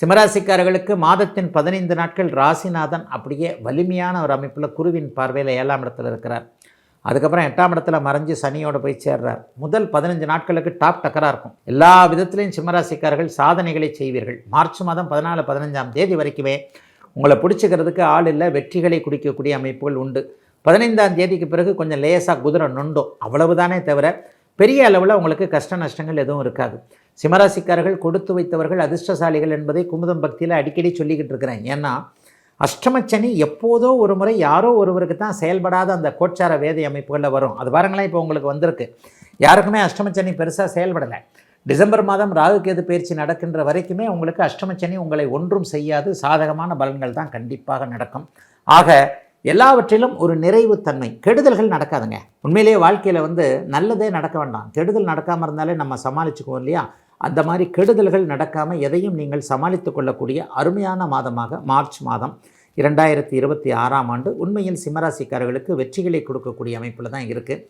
சிம்மராசிக்காரர்களுக்கு மாதத்தின் 15 நாட்கள் ராசிநாதன் அப்படியே வலிமையான ஒரு அமைப்பில் குருவின் பார்வையில் 7ஆம் இடத்துல இருக்கிறார். அதுக்கப்புறம் 8ஆம் இடத்துல மறைஞ்சு சனியோடு போய் சேர்றார். முதல் 15 நாட்களுக்கு டாப் டக்கராக இருக்கும். எல்லா விதத்திலையும் சிம்மராசிக்காரர்கள் சாதனைகளை செய்வீர்கள். மார்ச் மாதம் 14, 15ஆம் தேதி வரைக்குமே உங்களை பிடிச்சிக்கிறதுக்கு ஆள் இல்லை, வெற்றிகளை குடிக்கக்கூடிய அமைப்புகள் உண்டு. 15ஆம் தேதிக்கு பிறகு கொஞ்சம் லேசாக குதிரை நொண்டும், அவ்வளவுதானே தவிர பெரிய அளவில் உங்களுக்கு கஷ்ட நஷ்டங்கள் எதுவும் இருக்காது. சிம்மராசிக்காரர்கள் கொடுத்து வைத்தவர்கள், அதிர்ஷ்டசாலிகள் என்பதை குமுதம் பக்தியில் அடிக்கடி சொல்லிக்கிட்டு இருக்கிறேன். ஏன்னா அஷ்டமச்சனி எப்போதோ ஒரு முறை யாரோ ஒருவருக்கு தான் செயல்படாத அந்த கோச்சார வேதை அமைப்புகளில் வரும். அது பாருங்களேன், இப்போ உங்களுக்கு வந்திருக்கு. யாருக்குமே அஷ்டமச்சனி பெருசாக செயல்படலை. டிசம்பர் மாதம் ராகுகேது பயிற்சி நடக்கின்ற வரைக்குமே உங்களுக்கு அஷ்டமச்சனி உங்களை ஒன்றும் செய்யாது. சாதகமான பலன்கள் தான் கண்டிப்பாக நடக்கும். ஆக எல்லாவற்றிலும் ஒரு நிறைவு தன்மை, கெடுதல்கள் நடக்காதுங்க. உண்மையிலேயே வாழ்க்கையில் நல்லதே நடக்க வேண்டாம், கெடுதல் நடக்காமல் இருந்தாலே நம்ம சமாளிச்சுக்குவோம் இல்லையா? அந்த மாதிரி கெடுதல்கள் நடக்காமல் எதையும் நீங்கள் சமாளித்து கொள்ளக்கூடிய அருமையான மாதமாக மார்ச் மாதம் 2026ஆம் ஆண்டு உண்மையில் சிம்மராசிக்காரர்களுக்கு வெற்றிகளை கொடுக்கக்கூடிய அமைப்பில் தான் இருக்குது.